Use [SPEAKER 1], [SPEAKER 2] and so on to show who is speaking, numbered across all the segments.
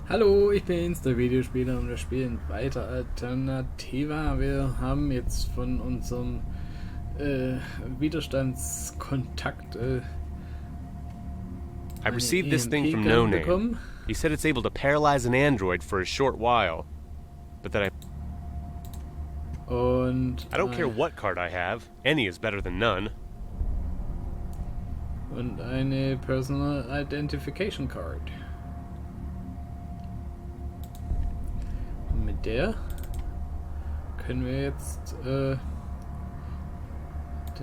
[SPEAKER 1] Hallo, ich bin's, der Videospieler und wir spielen weiter Alternativa. Wir haben jetzt von unserem Widerstandskontakt
[SPEAKER 2] I
[SPEAKER 1] eine
[SPEAKER 2] received this thing from
[SPEAKER 1] EMP-Gun
[SPEAKER 2] No Name.
[SPEAKER 1] bekommen.
[SPEAKER 2] He said it's able to paralyze an android for a short while. But that
[SPEAKER 1] Und
[SPEAKER 2] I don't care what card I have. Any is better than none.
[SPEAKER 1] und eine Personal Identification Card. Und mit der können wir jetzt den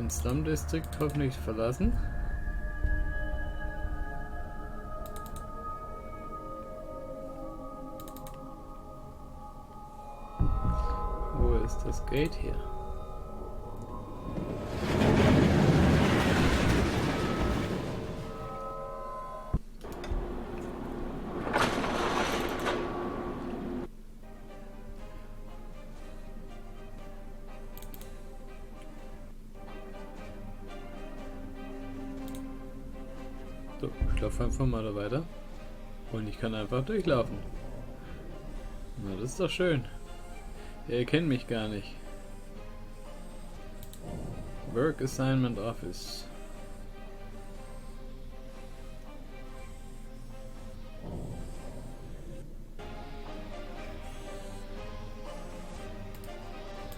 [SPEAKER 1] Slum District hoffentlich verlassen. Wo ist das Gate hier? So, ich laufe einfach mal da weiter. Und ich kann einfach durchlaufen. Na, das ist doch schön. Er kennt mich gar nicht. Work Assignment Office.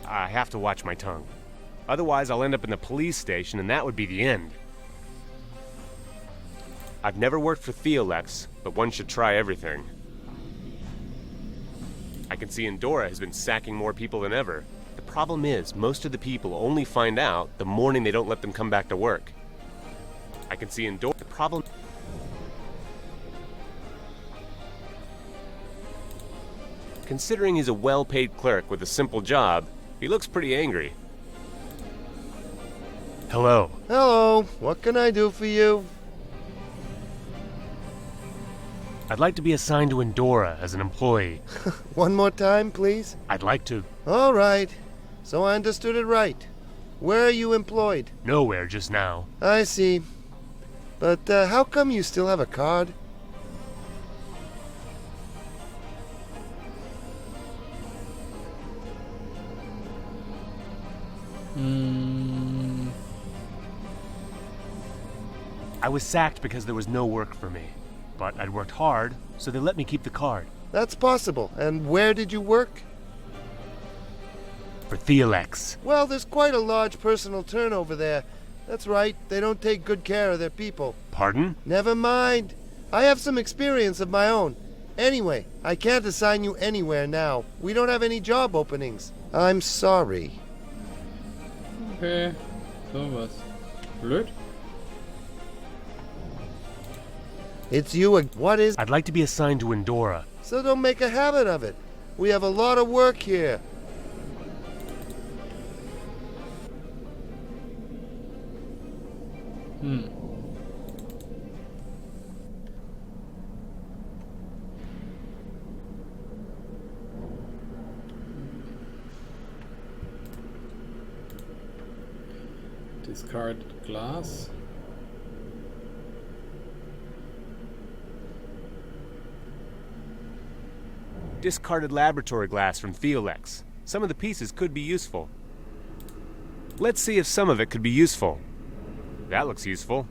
[SPEAKER 2] I have to watch my tongue. Otherwise, I'll end up in the police station, and that would be the end. I've never worked for Theolex, but one should try everything. I can see Endora has been sacking more people than ever. The problem is, most of the people only find out the morning they don't let them come back to work. I can see Endora. The problem. Considering he's a well-paid clerk with a simple job, he looks pretty angry. Hello.
[SPEAKER 3] Hello, what can I do for you?
[SPEAKER 2] I'd like to be assigned to Endora as an employee.
[SPEAKER 3] One more time, please.
[SPEAKER 2] I'd like to.
[SPEAKER 3] All right, so I understood it right. Where are you employed?
[SPEAKER 2] Nowhere just now.
[SPEAKER 3] I see. But how come you still have a card?
[SPEAKER 2] I was sacked because there was no work for me. But I'd worked hard, so they let me keep the card.
[SPEAKER 3] That's possible. And where did you work?
[SPEAKER 2] For Theolex.
[SPEAKER 3] Well, there's quite a large personal turnover there. That's right, they don't take good care of their people.
[SPEAKER 2] Pardon?
[SPEAKER 3] Never mind. I have some experience of my own. Anyway, I can't assign you anywhere now. We don't have any job openings. I'm sorry.
[SPEAKER 1] Okay, sowas. Blöd.
[SPEAKER 3] It's you ag- What is...
[SPEAKER 2] I'd like to be assigned to Endora.
[SPEAKER 3] So don't make a habit of it. We have a lot of work here.
[SPEAKER 1] Discard glass.
[SPEAKER 2] Discarded laboratory glass from Theolex. Some of the pieces could be useful. Let's see if some of it could be useful. That looks useful.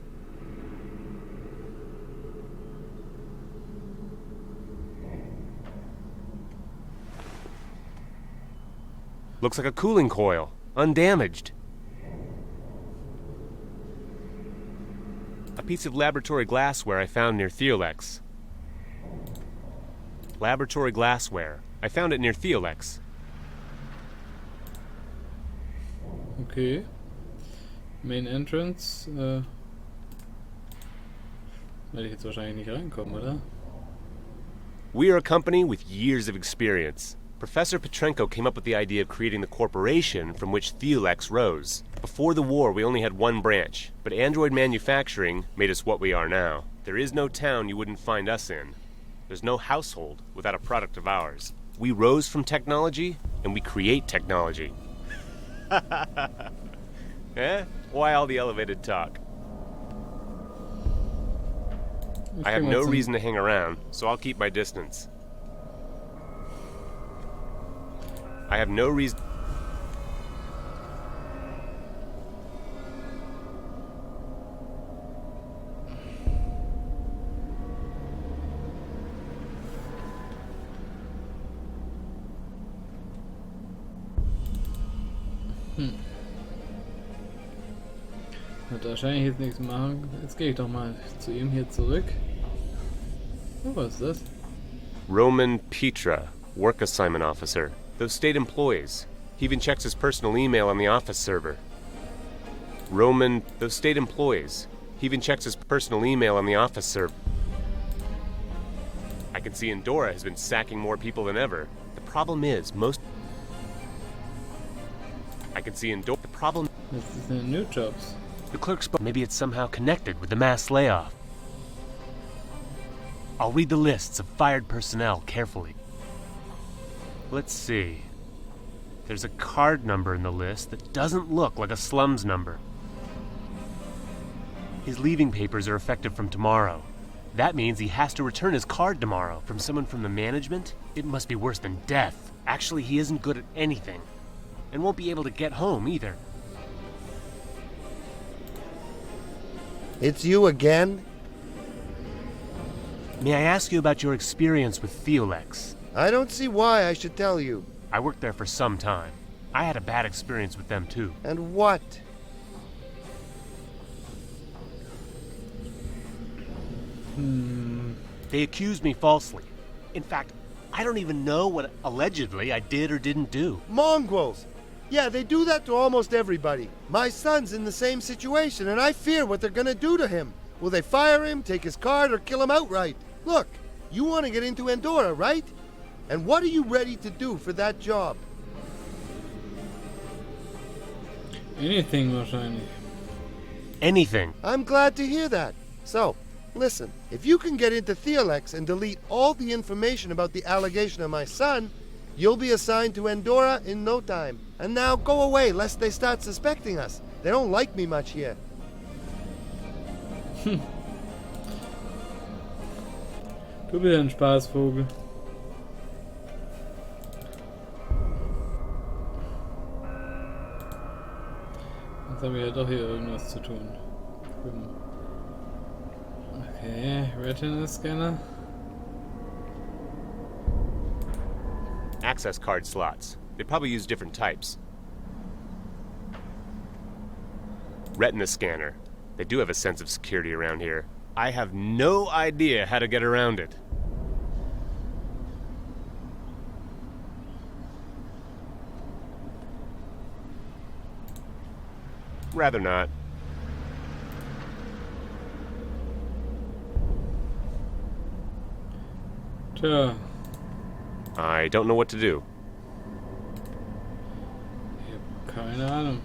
[SPEAKER 2] Looks like a cooling coil, undamaged. A piece of laboratory glassware I found near Theolex. Laboratory glassware. I found it near Theolex.
[SPEAKER 1] Okay. Main Entrance. Werde ich jetzt wahrscheinlich nicht reinkommen, oder?
[SPEAKER 2] We are a company with years of experience. Professor Petrenko came up with the idea of creating the corporation from which Theolex rose. Before the war, we only had one branch, but android manufacturing made us what we are now. There is no town you wouldn't find us in. There's no household without a product of ours. We rose from technology, and we create technology. Eh? Why all the elevated talk? I have no reason to hang around, so I'll keep my distance. I have no reason.
[SPEAKER 1] Wird wahrscheinlich jetzt nichts machen. Jetzt gehe ich doch mal zu ihm hier zurück. Oh, was ist das?
[SPEAKER 2] Roman Petra, work assignment officer. Those state employees. He even checks his personal email on the office server. Those state employees. He even checks his personal email on the office server. I can see Endora has been sacking more people than ever. The problem is, the problem...
[SPEAKER 1] Das sind New Jobs.
[SPEAKER 2] The clerk spoke. Maybe it's somehow connected with the mass layoff. I'll read the lists of fired personnel carefully. Let's see. There's a card number in the list that doesn't look like a slums number. His leaving papers are effective from tomorrow. That means he has to return his card tomorrow. From someone from the management? It must be worse than death. Actually, he isn't good at anything. And won't be able to get home either.
[SPEAKER 3] It's you again?
[SPEAKER 2] May I ask you about your experience with Theolex?
[SPEAKER 3] I don't see why I should tell you.
[SPEAKER 2] I worked there for some time. I had a bad experience with them too.
[SPEAKER 3] And what?
[SPEAKER 2] They accused me falsely. In fact, I don't even know what allegedly I did or didn't do.
[SPEAKER 3] Mongrels! Yeah, they do that to almost everybody. My son's in the same situation, and I fear what they're gonna do to him. Will they fire him, take his card, or kill him outright? Look, you want to get into Endora, right? And what are you ready to do for that job?
[SPEAKER 1] Anything wahrscheinlich.
[SPEAKER 2] Anything.
[SPEAKER 3] I'm glad to hear that. So, listen, if you can get into Theolex and delete all the information about the allegation of my son, you'll be assigned to Endora in no time. And now go away, lest they start suspecting us. They don't like me much here.
[SPEAKER 1] Du bist ein Spaßvogel. Jetzt haben wir ja doch hier irgendwas zu tun. Okay, Retina Scanner.
[SPEAKER 2] Access card slots. They probably use different types. Retina scanner. They do have a sense of security around here. I have no idea how to get around it. Rather not.
[SPEAKER 1] Tja,
[SPEAKER 2] I don't know what to do.
[SPEAKER 1] ich hab keine Ahnung.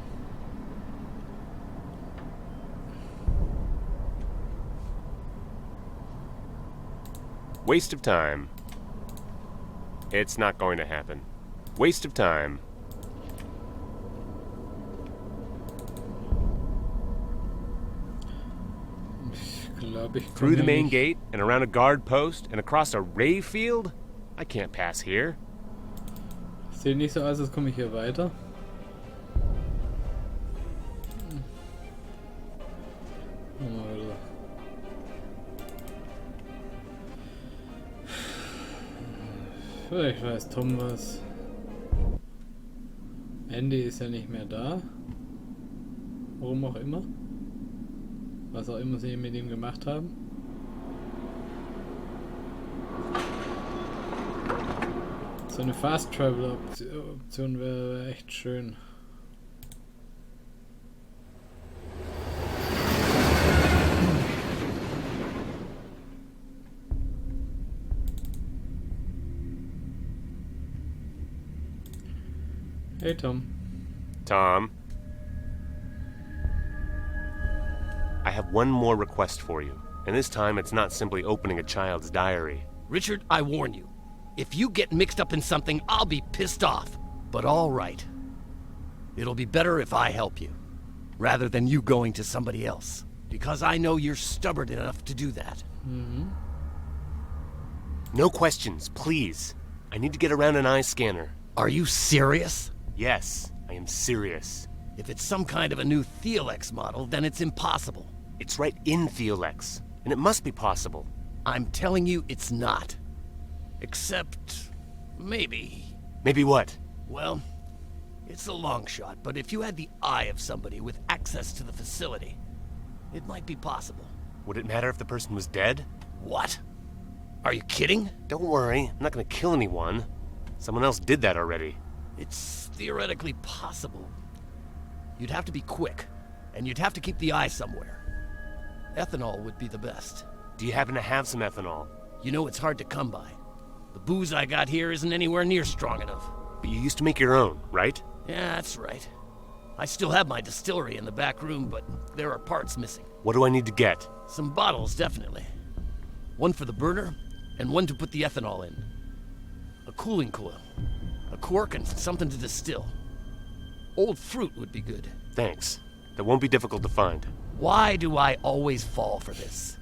[SPEAKER 2] Waste of time. It's not going to happen. Waste of time.
[SPEAKER 1] Ich glaube, ich
[SPEAKER 2] Through the
[SPEAKER 1] komme
[SPEAKER 2] main
[SPEAKER 1] nicht.
[SPEAKER 2] gate and around a guard post and across a ray field? I can't pass here.
[SPEAKER 1] Sieht nicht so aus, als komme ich hier weiter. Mal wieder. Vielleicht weiß Tom was. Andy ist ja nicht mehr da. Warum auch immer. Was auch immer sie mit ihm gemacht haben. So eine Fast Travel Option wäre echt schön. Hey Tom.
[SPEAKER 2] Tom. I have one more request for you, and this time it's not simply opening a child's diary.
[SPEAKER 4] Richard, I warn you. If you get mixed up in something, I'll be pissed off. But all right. It'll be better if I help you, rather than you going to somebody else. Because I know you're stubborn enough to do that.
[SPEAKER 2] No questions, please. I need to get around an eye scanner.
[SPEAKER 4] Are you serious?
[SPEAKER 2] Yes, I am serious.
[SPEAKER 4] If it's some kind of a new Theolex model, then it's impossible.
[SPEAKER 2] It's right in Theolex, and it must be possible.
[SPEAKER 4] I'm telling you it's not. Except, maybe.
[SPEAKER 2] Maybe what?
[SPEAKER 4] Well, it's a long shot, but if you had the eye of somebody with access to the facility, it might be possible.
[SPEAKER 2] Would it matter if the person was dead?
[SPEAKER 4] What? Are you kidding?
[SPEAKER 2] Don't worry, I'm not gonna kill anyone. Someone else did that already.
[SPEAKER 4] It's theoretically possible. You'd have to be quick, and you'd have to keep the eye somewhere. Ethanol would be the best.
[SPEAKER 2] Do you happen to have some ethanol?
[SPEAKER 4] You know it's hard to come by. The booze I got here isn't anywhere near strong enough.
[SPEAKER 2] But you used to make your own, right?
[SPEAKER 4] Yeah, that's right. I still have my distillery in the back room, but there are parts missing.
[SPEAKER 2] What do I need to get?
[SPEAKER 4] Some bottles, definitely. One for the burner, and one to put the ethanol in. A cooling coil, a cork, and something to distill. Old fruit would be good.
[SPEAKER 2] Thanks. That won't be difficult to find.
[SPEAKER 4] Why do I always fall for this?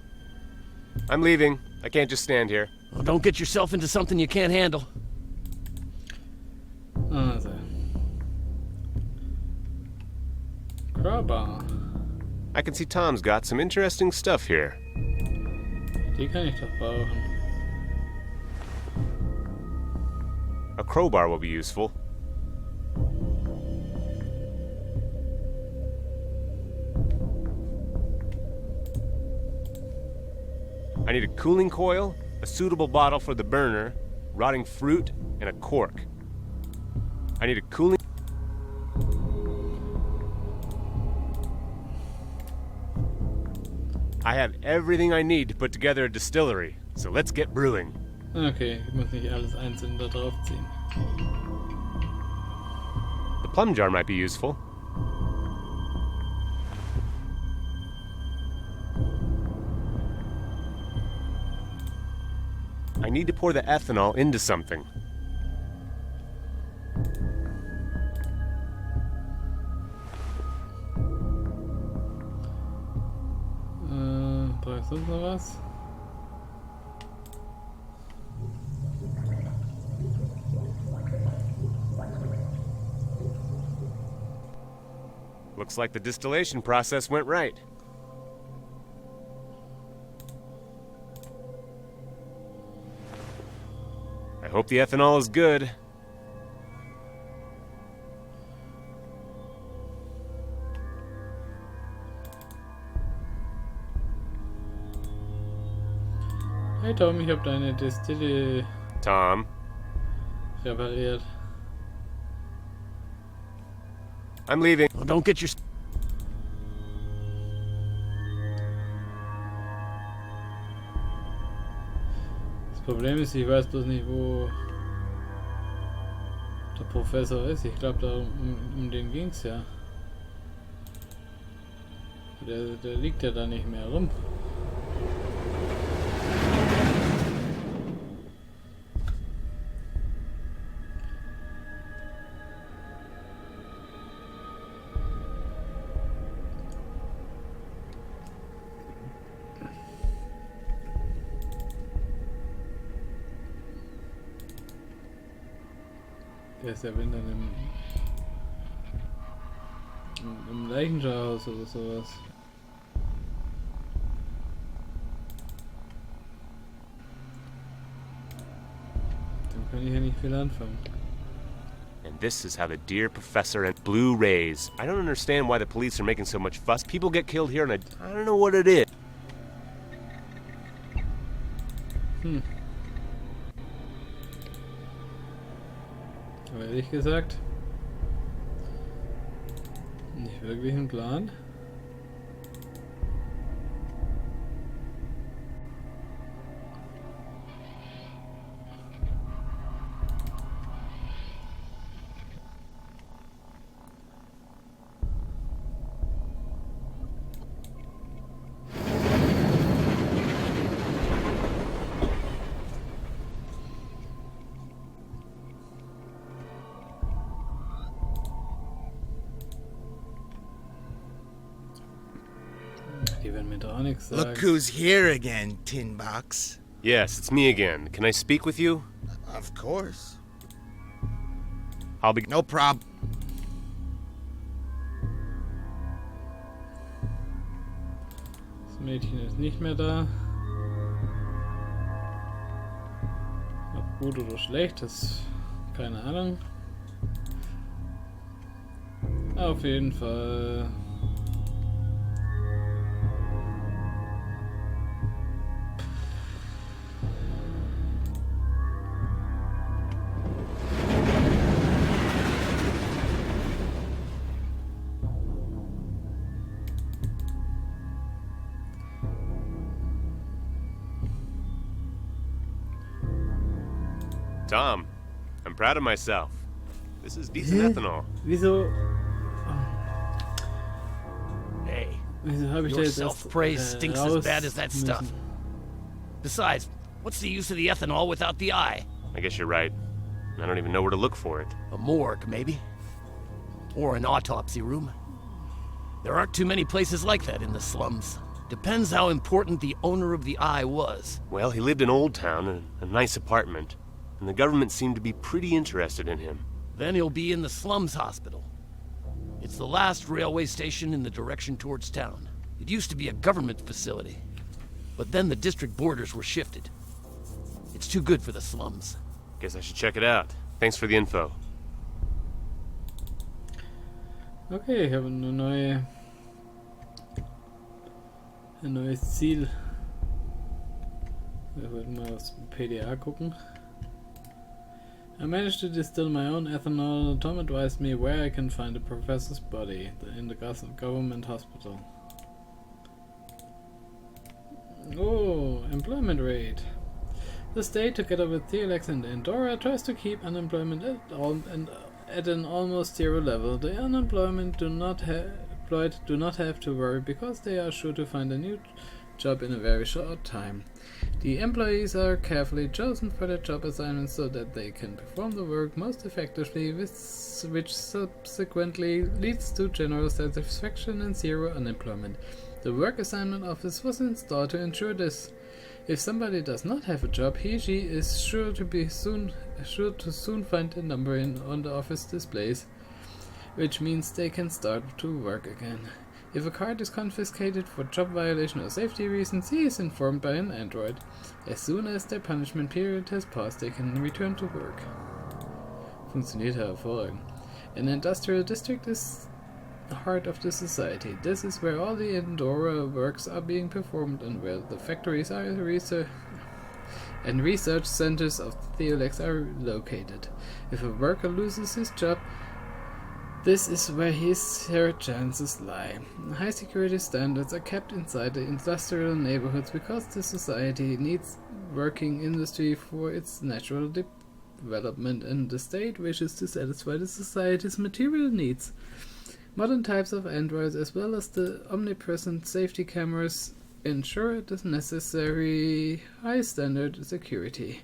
[SPEAKER 2] I'm leaving. I can't just stand here.
[SPEAKER 4] Well, don't get yourself into something you can't handle.
[SPEAKER 1] Also. Crowbar.
[SPEAKER 2] I can see Tom's got some interesting stuff here.
[SPEAKER 1] Die kann ich doch brauchen.
[SPEAKER 2] A crowbar will be useful. I need a cooling coil, a suitable bottle for the burner, rotting fruit, and a cork. I need a cooling... I have everything I need to put together a distillery, so let's get brewing.
[SPEAKER 1] Okay, ich muss nicht alles einzeln da drauf ziehen.
[SPEAKER 2] The plum jar might be useful. I need to pour the ethanol into something.
[SPEAKER 1] Brauche ich sonst noch was?
[SPEAKER 2] Looks like the distillation process went right. I hope the ethanol is good.
[SPEAKER 1] Hey Tom, ich habe deine Destille
[SPEAKER 2] Tom,
[SPEAKER 1] repariert.
[SPEAKER 2] I'm leaving.
[SPEAKER 4] Well, don't get your...
[SPEAKER 1] Das Problem ist, ich weiß bloß nicht, wo der Professor ist. Ich glaube, um den ging's ja. Der liegt ja da nicht mehr rum. Der ist ja wenn dann im Leichenschauhaus oder sowas. Dem kann ich ja nicht viel anfangen.
[SPEAKER 2] And this is how the dear professor and blue rays. I don't understand why the police are making so much fuss. People get killed here and I don't know what it is.
[SPEAKER 1] Aber ehrlich gesagt, nicht wirklich einen Plan. Die werden mir doch auch nichts sagen.
[SPEAKER 5] Look who's here again, Tin Box.
[SPEAKER 2] Yes, it's me again. Can I speak with you?
[SPEAKER 5] Of course.
[SPEAKER 2] I'll be...
[SPEAKER 5] No prob.
[SPEAKER 1] Das Mädchen ist nicht mehr da. Ob gut oder schlecht, das keine Ahnung. Auf jeden Fall.
[SPEAKER 2] Tom, I'm proud of myself. This is decent ethanol.
[SPEAKER 1] Wieso
[SPEAKER 4] Hey,
[SPEAKER 1] habe ich da
[SPEAKER 4] your
[SPEAKER 1] jetzt
[SPEAKER 4] self-praise
[SPEAKER 1] erst,
[SPEAKER 4] stinks as bad as that
[SPEAKER 1] raus
[SPEAKER 4] stuff.
[SPEAKER 1] müssen?
[SPEAKER 4] Besides, what's the use of the ethanol without the eye?
[SPEAKER 2] I guess you're right. I don't even know where to look for it.
[SPEAKER 4] A morgue, maybe? Or an autopsy room? There aren't too many places like that in the slums. Depends how important the owner of the eye was.
[SPEAKER 2] Well, he lived in Old Town in a nice apartment, and the government seemed to be pretty interested in him.
[SPEAKER 4] Then he'll be in the slums hospital. It's the last railway station in the direction towards town. It used to be a government facility, but then the district borders were shifted. It's too good for the slums.
[SPEAKER 2] Guess I should check it out. Thanks for the info.
[SPEAKER 1] Okay, ich habe ein neues Ziel. Wir wollten mal aufs PDA gucken. I managed to distill my own ethanol. Tom advised me where I can find the professor's body in the government hospital. Oh, employment rate. The state, together with Theolex and Andorra, tries to keep unemployment at an almost zero level. The unemployed do not have to worry because they are sure to find a new job in a very short time. The employees are carefully chosen for their job assignments so that they can perform the work most effectively, which subsequently leads to general satisfaction and zero unemployment. The work assignment office was installed to ensure this. If somebody does not have a job, he/she is sure to soon find a number on the office displays, which means they can start to work again. If a card is confiscated for job violation or safety reasons, he is informed by an android. As soon as their punishment period has passed, they can return to work. Funktioniert hervorragend. An industrial district is the heart of the society. This is where all the Andorra works are being performed and where the factories are and research centers of Theolex are located. If a worker loses his job, this is where his chances lie. High security standards are kept inside the industrial neighborhoods because the society needs working industry for its natural development, and the state wishes to satisfy the society's material needs. Modern types of androids, as well as the omnipresent safety cameras, ensure the necessary high standard security.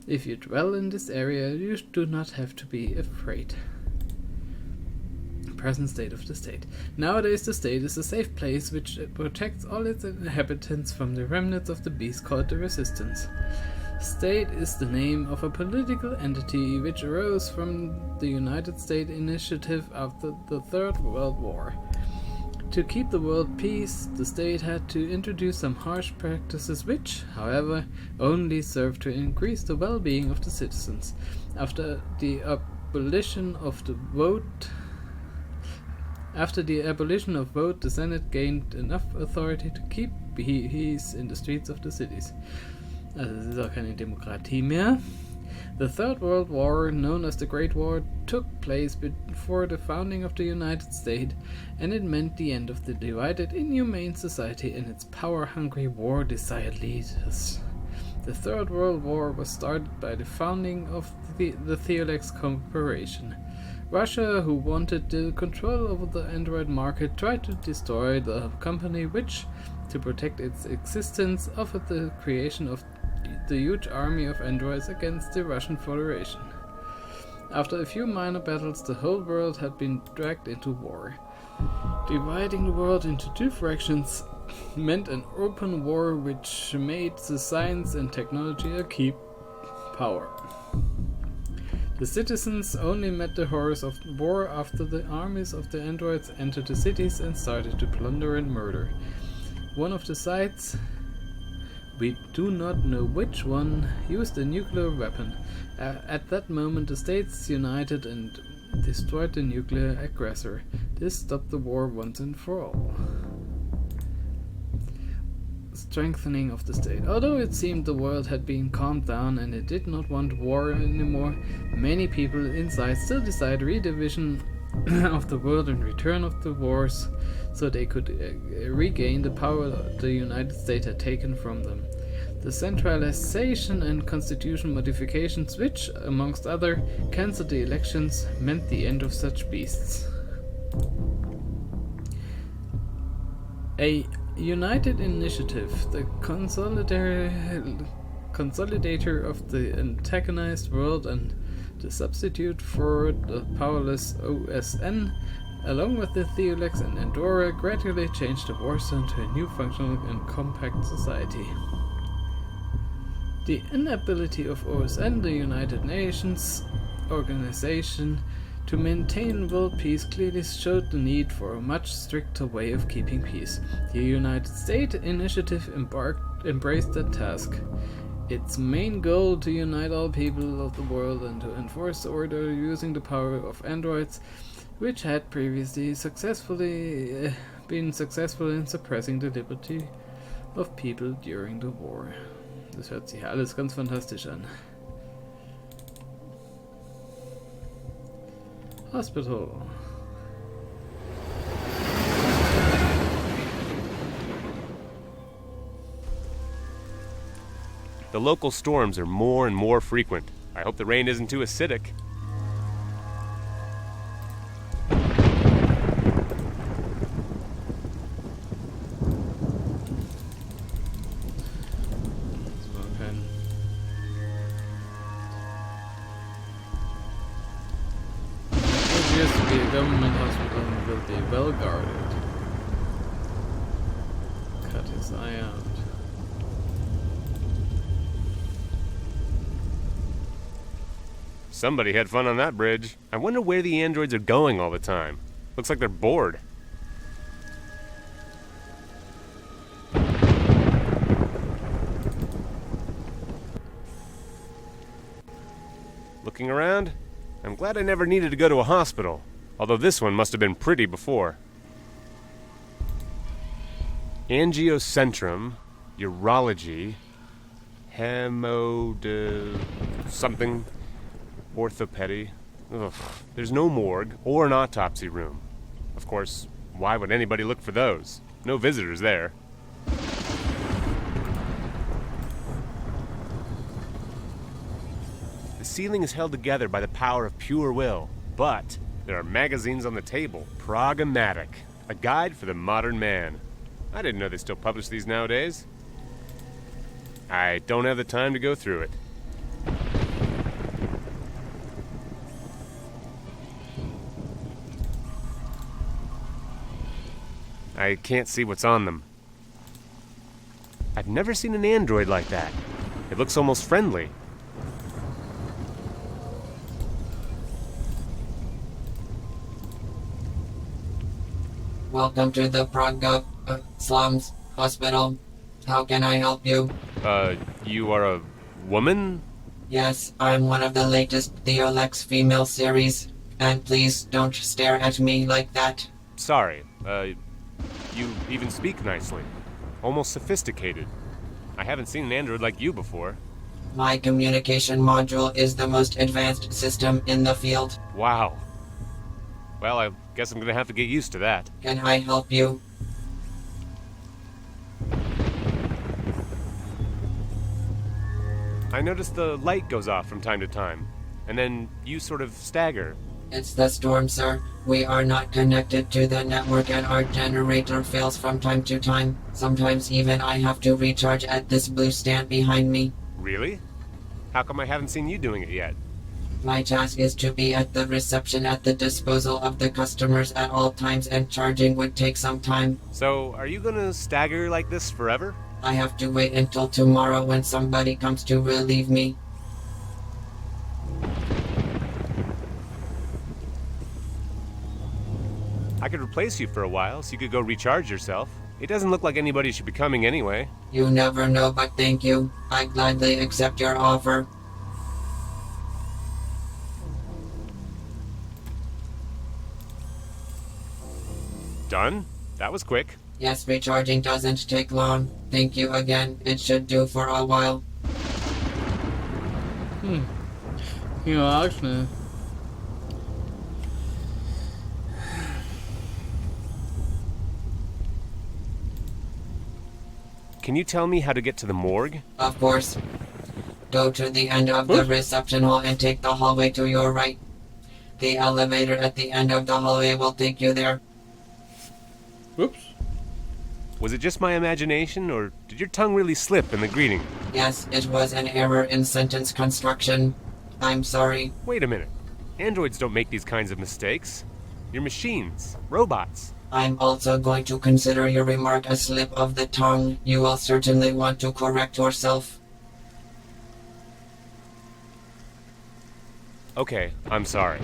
[SPEAKER 1] If you dwell in this area, you do not have to be afraid. Present state of the state. Nowadays the state is a safe place which protects all its inhabitants from the remnants of the beast called the Resistance. State is the name of a political entity which arose from the United States Initiative after the Third World War. To keep the world peace, the state had to introduce some harsh practices which, however, only served to increase the well-being of the citizens. After the abolition of vote, the Senate gained enough authority to keep peace in the streets of the cities. Also es ist auch keine Demokratie mehr. The Third World War, known as the Great War, took place before the founding of the United States, and it meant the end of the divided, inhumane society and its power-hungry, war-desired leaders. The Third World War was started by the founding of the Theolex Corporation. Russia, who wanted the control over the android market, tried to destroy the company which, to protect its existence, offered the creation of the huge army of androids against the Russian Federation. After a few minor battles, the whole world had been dragged into war. Dividing the world into two fractions meant an open war which made the science and technology a key power. The citizens only met the horrors of war after the armies of the androids entered the cities and started to plunder and murder. One of the sites, we do not know which one, used a nuclear weapon. At that moment the states united and destroyed the nuclear aggressor. This stopped the war once and for all. Strengthening of the state. Although it seemed the world had been calmed down and it did not want war anymore, many people inside still desired redivision of the world and return of the wars so they could regain the power the United States had taken from them. The centralization and constitution modifications, which, amongst other, cancelled the elections, meant the end of such beasts. A united initiative, the consolidator of the antagonized world and the substitute for the powerless OSN, along with the Theolex and Andorra, gradually changed the war zone to a new functional and compact society. The inability of OSN, the United Nations organization, to maintain world peace clearly showed the need for a much stricter way of keeping peace. The United States initiative embraced that task. Its main goal to unite all people of the world and to enforce order using the power of androids, which had previously been successful in suppressing the liberty of people during the war. Das hört sich alles ganz fantastisch an. Hospital.
[SPEAKER 2] The local storms are more and more frequent. I hope the rain isn't too acidic.
[SPEAKER 1] Appears to be a government hospital and will be well guarded. Cut his eye out.
[SPEAKER 2] Somebody had fun on that bridge. I wonder where the androids are going all the time. Looks like they're bored. Looking around, I'm glad I never needed to go to a hospital, although this one must have been pretty before. Angiocentrum, urology, something, orthopedy. Ugh, there's no morgue or an autopsy room. Of course, why would anybody look for those? No visitors there. The ceiling is held together by the power of pure will, but there are magazines on the table. Pragmatic, a guide for the modern man. I didn't know they still publish these nowadays. I don't have the time to go through it. I can't see what's on them. I've never seen an android like that. It looks almost friendly.
[SPEAKER 6] Welcome to the Praga Slums Hospital. How can I help you?
[SPEAKER 2] You are a woman?
[SPEAKER 6] Yes, I'm one of the latest Theolex female series. And please don't stare at me like that.
[SPEAKER 2] Sorry, you even speak nicely. Almost sophisticated. I haven't seen an android like you before.
[SPEAKER 6] My communication module is the most advanced system in the field.
[SPEAKER 2] Wow. Well, I guess I'm gonna have to get used to that.
[SPEAKER 6] Can I help you?
[SPEAKER 2] I noticed the light goes off from time to time, and then you sort of stagger.
[SPEAKER 6] It's the storm, sir. We are not connected to the network and our generator fails from time to time. Sometimes even I have to recharge at this blue stand behind me.
[SPEAKER 2] Really? How come I haven't seen you doing it yet?
[SPEAKER 6] My task is to be at the reception at the disposal of the customers at all times, and charging would take some time.
[SPEAKER 2] So, are you gonna stagger like this forever?
[SPEAKER 6] I have to wait until tomorrow when somebody comes to relieve me.
[SPEAKER 2] I could replace you for a while so you could go recharge yourself. It doesn't look like anybody should be coming anyway.
[SPEAKER 6] You never know, but thank you. I gladly accept your offer.
[SPEAKER 2] Done? That was quick.
[SPEAKER 6] Yes, recharging doesn't take long. Thank you again. It should do for a while.
[SPEAKER 1] Ging aber arg schnell.
[SPEAKER 2] Can you tell me how to get to the morgue?
[SPEAKER 6] Of course. Go to the end of the reception hall and take the hallway to your right. The elevator at the end of the hallway will take you there.
[SPEAKER 1] Whoops.
[SPEAKER 2] Was it just my imagination, or did your tongue really slip in the greeting?
[SPEAKER 6] Yes, it was an error in sentence construction. I'm sorry.
[SPEAKER 2] Wait a minute. Androids don't make these kinds of mistakes. You're machines. Robots.
[SPEAKER 6] I'm also going to consider your remark a slip of the tongue. You will certainly want to correct yourself.
[SPEAKER 2] Okay, I'm sorry.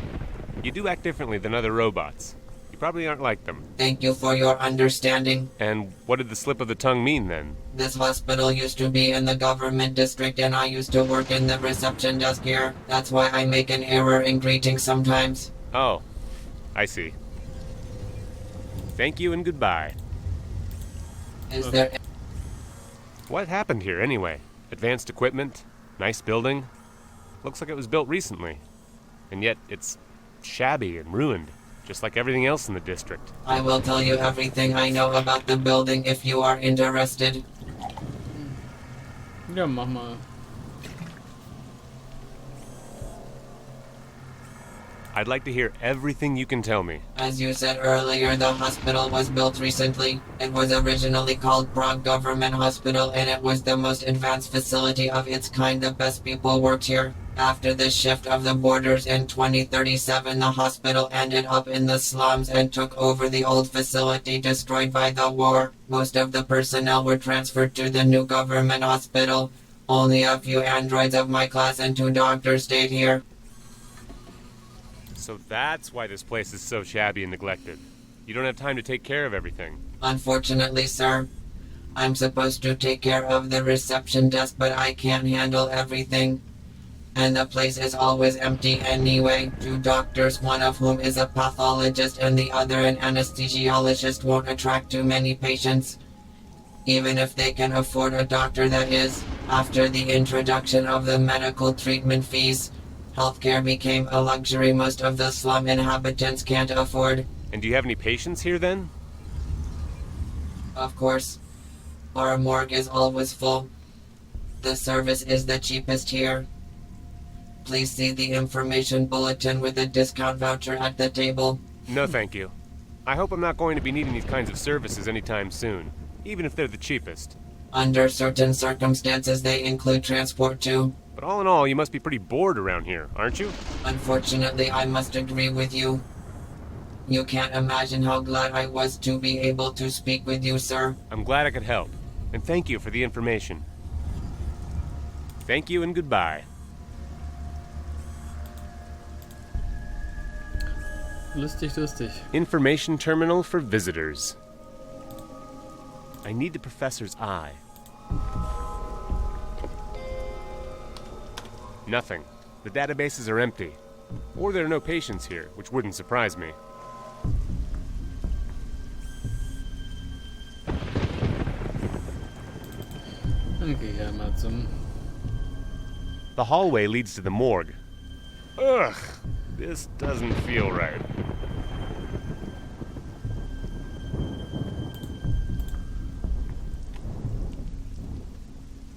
[SPEAKER 2] You do act differently than other robots. You probably aren't like them.
[SPEAKER 6] Thank you for your understanding.
[SPEAKER 2] And what did the slip of the tongue mean then?
[SPEAKER 6] This hospital used to be in the government district and I used to work in the reception desk here. That's why I make an error in greetings sometimes.
[SPEAKER 2] Oh, I see. Thank you and goodbye.
[SPEAKER 6] Is there...
[SPEAKER 2] What happened here anyway? Advanced equipment? Nice building? Looks like it was built recently. And yet it's shabby and ruined, just like everything else in the district.
[SPEAKER 6] I will tell you everything I know about the building if you are interested.
[SPEAKER 1] Ja, mach mal.
[SPEAKER 2] I'd like to hear everything you can tell me.
[SPEAKER 6] As you said earlier, the hospital was built recently. It was originally called Prague Government Hospital and it was the most advanced facility of its kind. The best people worked here. After the shift of the borders in 2037, the hospital ended up in the slums and took over the old facility destroyed by the war. Most of the personnel were transferred to the new government hospital. Only a few androids of my class and 2 doctors stayed here.
[SPEAKER 2] So that's why this place is so shabby and neglected. You don't have time to take care of everything.
[SPEAKER 6] Unfortunately, sir. I'm supposed to take care of the reception desk, but I can't handle everything. And the place is always empty anyway. 2 doctors, one of whom is a pathologist and the other an anesthesiologist, won't attract too many patients. Even if they can afford a doctor, that is. After the introduction of the medical treatment fees, healthcare became a luxury most of the slum inhabitants can't afford.
[SPEAKER 2] And do you have any patients here then?
[SPEAKER 6] Of course. Our morgue is always full. The service is the cheapest here. Please see the information bulletin with a discount voucher at the table.
[SPEAKER 2] No, thank you. I hope I'm not going to be needing these kinds of services anytime soon, even if they're the cheapest.
[SPEAKER 6] Under certain circumstances, they include transport too.
[SPEAKER 2] But all in all, you must be pretty bored around here, aren't you?
[SPEAKER 6] Unfortunately, I must agree with you. You can't imagine how glad I was to be able to speak with you, sir.
[SPEAKER 2] I'm glad I could help, and thank you for the information. Thank you and goodbye.
[SPEAKER 1] Lustig, lustig.
[SPEAKER 2] Information terminal for visitors. I need the professor's eye. Nothing. The databases are empty. Or there are no patients here, which wouldn't surprise me.
[SPEAKER 1] Dann geh ich ja mal zum...
[SPEAKER 2] The hallway leads to the morgue. Ugh, this doesn't feel right.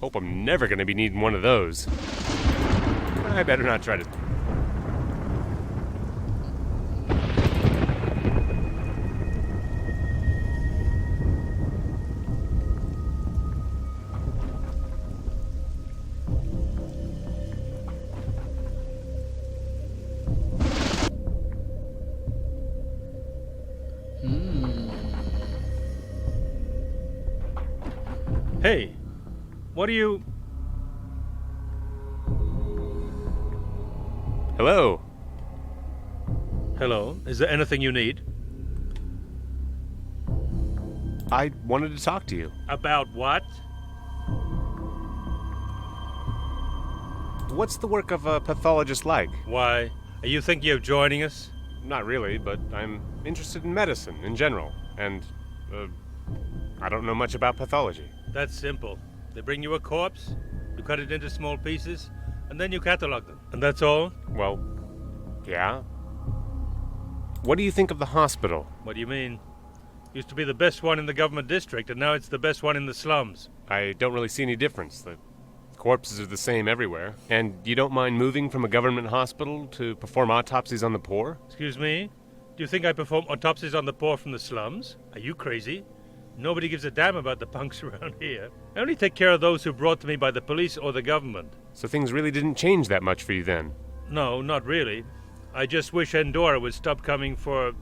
[SPEAKER 2] Hope I'm never gonna be needing one of those. I better not try to...
[SPEAKER 7] Hey, what are you...
[SPEAKER 2] Hello?
[SPEAKER 7] Hello, is there anything you need?
[SPEAKER 2] I wanted to talk to you.
[SPEAKER 7] About what?
[SPEAKER 2] What's the work of a pathologist like?
[SPEAKER 7] Why? Are you thinking of joining us?
[SPEAKER 2] Not really, but I'm interested in medicine in general, and, I don't know much about pathology.
[SPEAKER 7] That's simple. They bring you a corpse, you cut it into small pieces, and then you catalog them. And that's all?
[SPEAKER 2] Well, yeah. What do you think of the hospital?
[SPEAKER 7] What do you mean? Used to be the best one in the government district, and now it's the best one in the slums.
[SPEAKER 2] I don't really see any difference. The corpses are the same everywhere. And you don't mind moving from a government hospital to perform autopsies on the poor?
[SPEAKER 7] Excuse me? Do you think I perform autopsies on the poor from the slums? Are you crazy? Nobody gives a damn about the punks around here. I only take care of those who are brought to me by the police or the government.
[SPEAKER 2] So things really didn't change that much for you then?
[SPEAKER 7] No, not really. I just wish Endora would stop coming for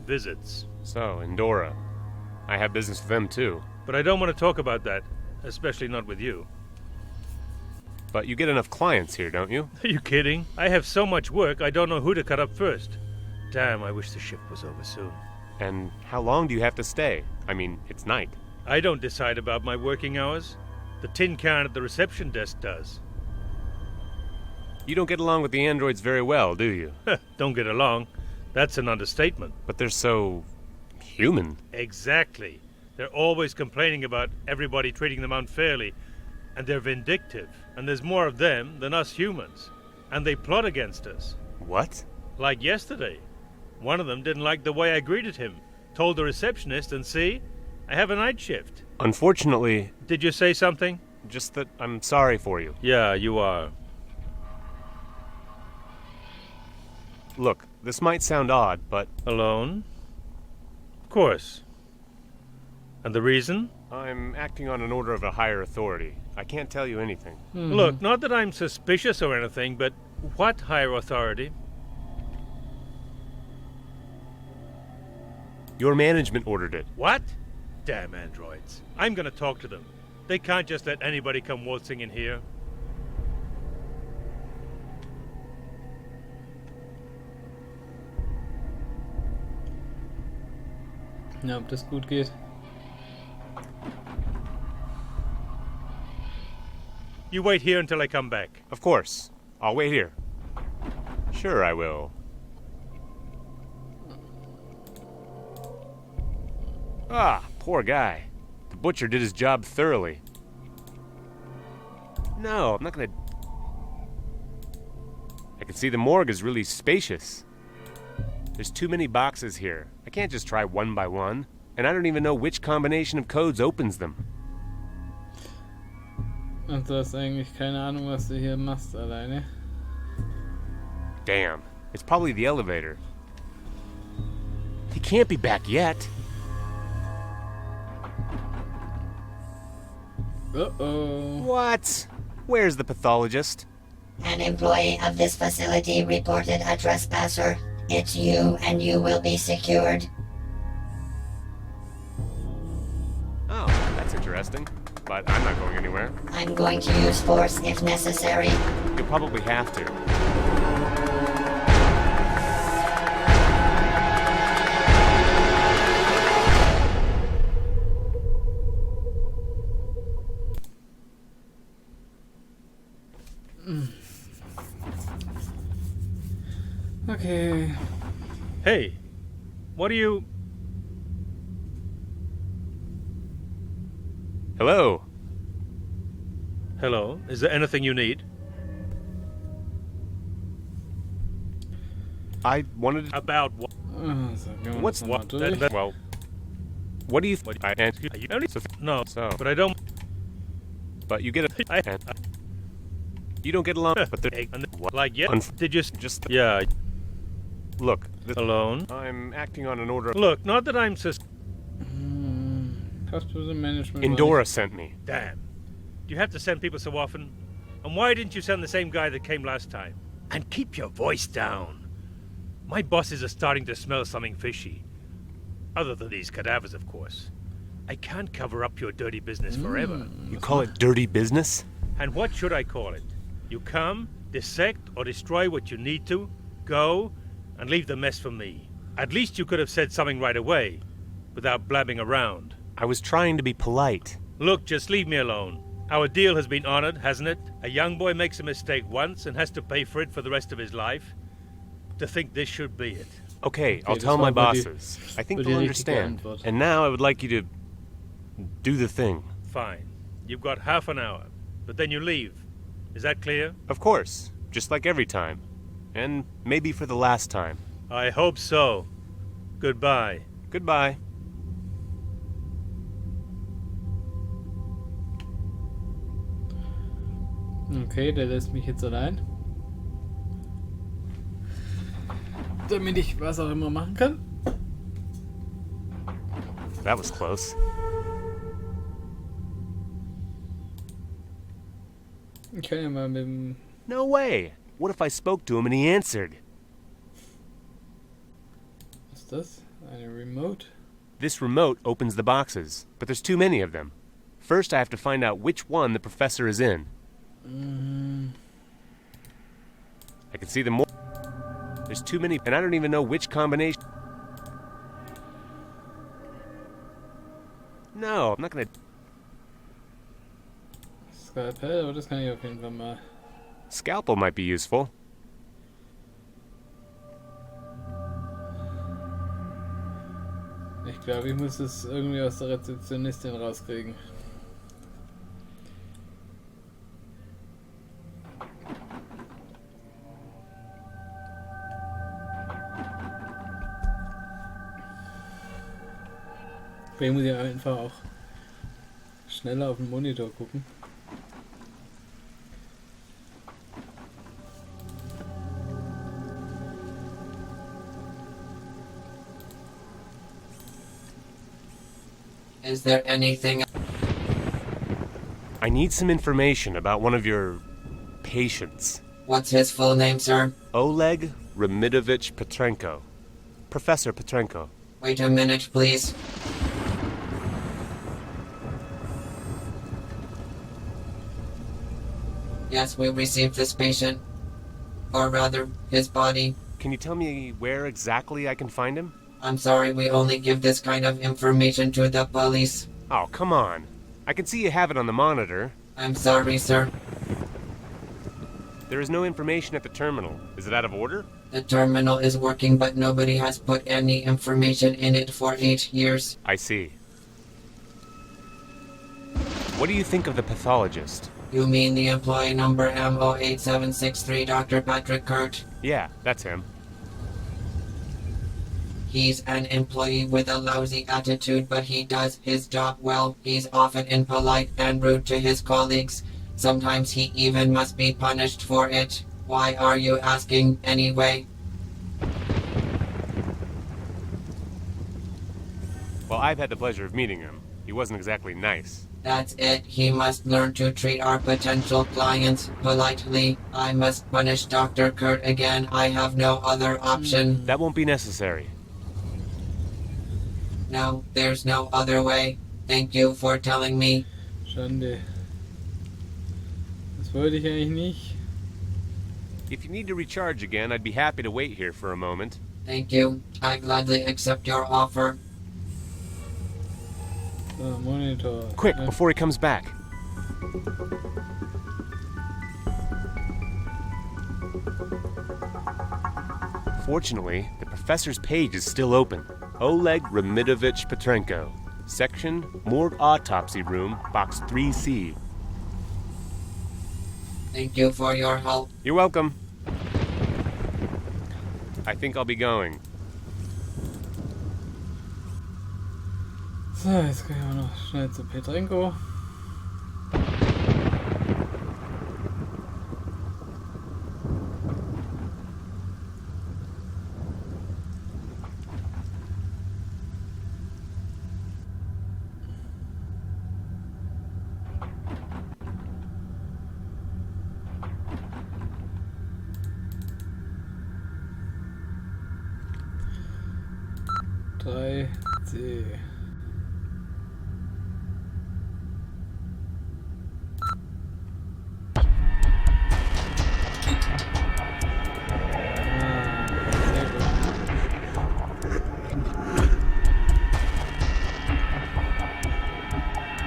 [SPEAKER 7] visits.
[SPEAKER 2] So, Endora. I have business with them too.
[SPEAKER 7] But I don't want to talk about that, especially not with you.
[SPEAKER 2] But you get enough clients here, don't you?
[SPEAKER 7] Are you kidding? I have so much work, I don't know who to cut up first. Damn, I wish the shift was over soon.
[SPEAKER 2] And how long do you have to stay? I mean, it's night.
[SPEAKER 7] I don't decide about my working hours. The tin can at the reception desk does.
[SPEAKER 2] You don't get along with the androids very well, do you?
[SPEAKER 7] Don't get along. That's an understatement.
[SPEAKER 2] But they're so human.
[SPEAKER 7] Exactly. They're always complaining about everybody treating them unfairly. And they're vindictive. And there's more of them than us humans. And they plot against us.
[SPEAKER 2] What?
[SPEAKER 7] Like yesterday. One of them didn't like the way I greeted him. Told the receptionist, and see? I have a night shift.
[SPEAKER 2] Unfortunately...
[SPEAKER 7] Did you say something?
[SPEAKER 2] Just that I'm sorry for you.
[SPEAKER 7] Yeah, you are.
[SPEAKER 2] Look, this might sound odd, but...
[SPEAKER 7] Alone? Of course. And the reason?
[SPEAKER 2] I'm acting on an order of a higher authority. I can't tell you anything.
[SPEAKER 7] Look, not that I'm suspicious or anything, but what higher authority?
[SPEAKER 2] Your management ordered it.
[SPEAKER 7] What? Damn androids. I'm gonna talk to them. They can't just let anybody come waltzing in here.
[SPEAKER 1] Ja, ob das gut geht.
[SPEAKER 7] You wait here until I come back.
[SPEAKER 2] Of course. I'll wait here. Sure, I will. Ah, poor guy. The butcher did his job thoroughly. No, I'm not gonna... I can see the morgue is really spacious. There's too many boxes here. I can't just try one by one. And I don't even know which combination of codes opens them.
[SPEAKER 1] Und du hast eigentlich keine Ahnung, was du hier machst alleine.
[SPEAKER 2] Damn. It's probably the elevator. He can't be back yet.
[SPEAKER 1] Uh-oh.
[SPEAKER 2] What? Where's the pathologist?
[SPEAKER 8] An employee of this facility reported a trespasser. It's you, and you will be secured.
[SPEAKER 2] Oh, that's interesting. But I'm not going anywhere.
[SPEAKER 8] I'm going to use force if necessary.
[SPEAKER 2] You'll probably have to.
[SPEAKER 1] Okay.
[SPEAKER 7] Hey, what are you...
[SPEAKER 2] Hello.
[SPEAKER 7] Hello, is there anything you need?
[SPEAKER 2] I wanted to...
[SPEAKER 7] About what?
[SPEAKER 1] So, gehen wir
[SPEAKER 2] What's
[SPEAKER 1] das nochmal
[SPEAKER 2] what?
[SPEAKER 1] durch.
[SPEAKER 2] Well, what do you...
[SPEAKER 7] What-
[SPEAKER 2] I and
[SPEAKER 7] Are you only... No,
[SPEAKER 2] so,
[SPEAKER 7] but I don't...
[SPEAKER 2] but you get a...
[SPEAKER 7] I...
[SPEAKER 2] and you don't get along, but they're... What?
[SPEAKER 7] Like, yeah,
[SPEAKER 2] Unf-
[SPEAKER 7] did you...
[SPEAKER 2] Just
[SPEAKER 7] Yeah,
[SPEAKER 2] look.
[SPEAKER 7] alone?
[SPEAKER 2] I'm acting on an order.
[SPEAKER 7] Look, not that I'm
[SPEAKER 1] Hospital Management.
[SPEAKER 2] Endora sent me.
[SPEAKER 7] Damn. Do you have to send people so often? And why didn't you send the same guy that came last time? And keep your voice down. My bosses are starting to smell something fishy. Other than these cadavers, of course. I can't cover up your dirty business forever.
[SPEAKER 2] You call it dirty business?
[SPEAKER 7] And what should I call it? You come, dissect or destroy what you need to, go, and leave the mess for me. At least you could have said something right away, without blabbing around.
[SPEAKER 2] I was trying to be polite.
[SPEAKER 7] Look, just leave me alone. Our deal has been honored, hasn't it? A young boy makes a mistake once and has to pay for it for the rest of his life. To think this should be it.
[SPEAKER 2] Okay, I'll
[SPEAKER 1] das
[SPEAKER 2] tell
[SPEAKER 1] war
[SPEAKER 2] my
[SPEAKER 1] wohl die-
[SPEAKER 2] bosses. I think
[SPEAKER 1] wohl die
[SPEAKER 2] they'll
[SPEAKER 1] richtige
[SPEAKER 2] understand.
[SPEAKER 1] Antwort.
[SPEAKER 2] And now I would like you to do the thing.
[SPEAKER 7] Fine. You've got half an hour, but then you leave. Is that clear?
[SPEAKER 2] Of course, just like every time. And maybe for the last time.
[SPEAKER 7] I hope so. Goodbye.
[SPEAKER 2] Goodbye.
[SPEAKER 1] Okay, der lässt mich jetzt allein. Damit ich was auch immer machen kann.
[SPEAKER 2] That was close.
[SPEAKER 1] Ich kann ja mal mit dem...
[SPEAKER 2] No way. What if I spoke to him and he answered?
[SPEAKER 1] Was ist das? Eine Remote?
[SPEAKER 2] This remote opens the boxes, but there's too many of them. First, I have to find out which one the professor is in. I can see them more. There's too many, and I don't even know which combination. No, I'm not gonna.
[SPEAKER 1] Skalpell, aber das kann ich auf jeden Fall mal.
[SPEAKER 2] Scalpel might be useful.
[SPEAKER 1] Ich glaube, ich muss es irgendwie aus der Rezeptionistin rauskriegen. Vielleicht muss ich einfach auch schneller auf den Monitor gucken.
[SPEAKER 6] Is there anything?
[SPEAKER 2] I need some information about one of your patients.
[SPEAKER 6] What's his full name, sir?
[SPEAKER 2] Oleg Remidovich Petrenko. Professor Petrenko.
[SPEAKER 6] Wait a minute, please. Yes, we received this patient. Or rather, his body.
[SPEAKER 2] Can you tell me where exactly I can find him?
[SPEAKER 6] I'm sorry, we only give this kind of information to the police.
[SPEAKER 2] Oh, come on. I can see you have it on the monitor.
[SPEAKER 6] I'm sorry, sir.
[SPEAKER 2] There is no information at the terminal. Is it out of order?
[SPEAKER 6] The terminal is working, but nobody has put any information in it for 8 years.
[SPEAKER 2] I see. What do you think of the pathologist?
[SPEAKER 6] You mean the employee number MO8763, Dr. Patrick Kurt?
[SPEAKER 2] Yeah, that's him.
[SPEAKER 6] He's an employee with a lousy attitude, but he does his job well. He's often impolite and rude to his colleagues. Sometimes he even must be punished for it. Why are you asking anyway?
[SPEAKER 2] Well, I've had the pleasure of meeting him. He wasn't exactly nice.
[SPEAKER 6] That's it. He must learn to treat our potential clients politely. I must punish Dr. Kurt again. I have no other option.
[SPEAKER 2] That won't be necessary.
[SPEAKER 6] No, there's no other way. Thank you for telling me.
[SPEAKER 1] Schande. Das wollte ich eigentlich nicht.
[SPEAKER 2] If you need to recharge again, I'd be happy to wait here for a moment.
[SPEAKER 6] Thank you. I gladly accept your offer.
[SPEAKER 1] So, Monitor.
[SPEAKER 2] Quick, before he comes back. Fortunately, the professor's page is still open. Oleg Remidovich Petrenko. Section, Morgue Autopsy Room, Box 3C.
[SPEAKER 6] Thank you for your help.
[SPEAKER 2] You're welcome. I think I'll be going.
[SPEAKER 1] So, jetzt kann ich auch noch schnell zu Petrenko. Drei C. Sehr gut.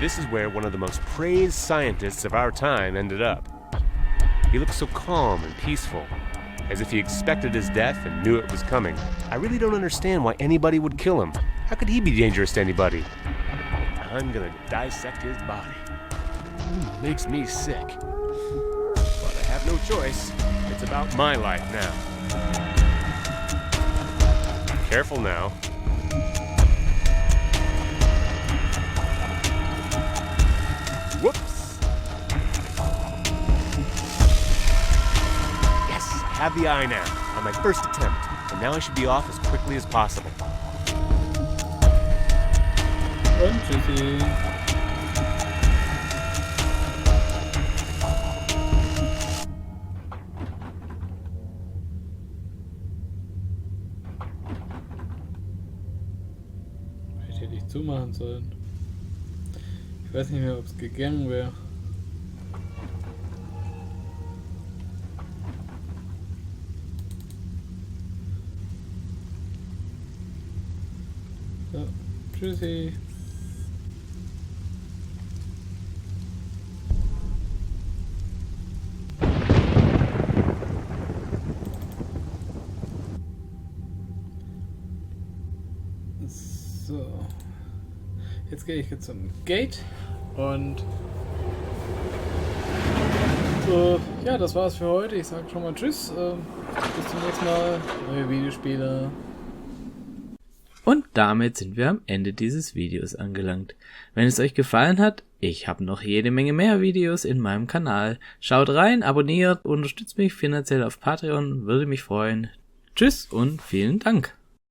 [SPEAKER 2] this is where one of the most praised scientists of our time ended up. He looked so calm and peaceful, as if he expected his death and knew it was coming. I really don't understand why anybody would kill him. How could he be dangerous to anybody? I'm gonna dissect his body. Makes me sick. But I have no choice. It's about my life now. Careful now. Whoops! Yes, I have the eye now, on my first attempt, and now I should be off as quickly as possible.
[SPEAKER 1] Und tschüssi. Vielleicht hätte ich zumachen sollen. Ich weiß nicht mehr, ob es gegangen wäre. So, tschüssi. So. Jetzt gehe ich jetzt zum Gate und ja, das war's für heute. Ich sage schon mal Tschüss. Bis zum nächsten Mal. Neue Videospieler.
[SPEAKER 9] Und damit sind wir am Ende dieses Videos angelangt. Wenn es euch gefallen hat, ich habe noch jede Menge mehr Videos in meinem Kanal. Schaut rein, abonniert, unterstützt mich finanziell auf Patreon, würde mich freuen. Tschüss und vielen Dank.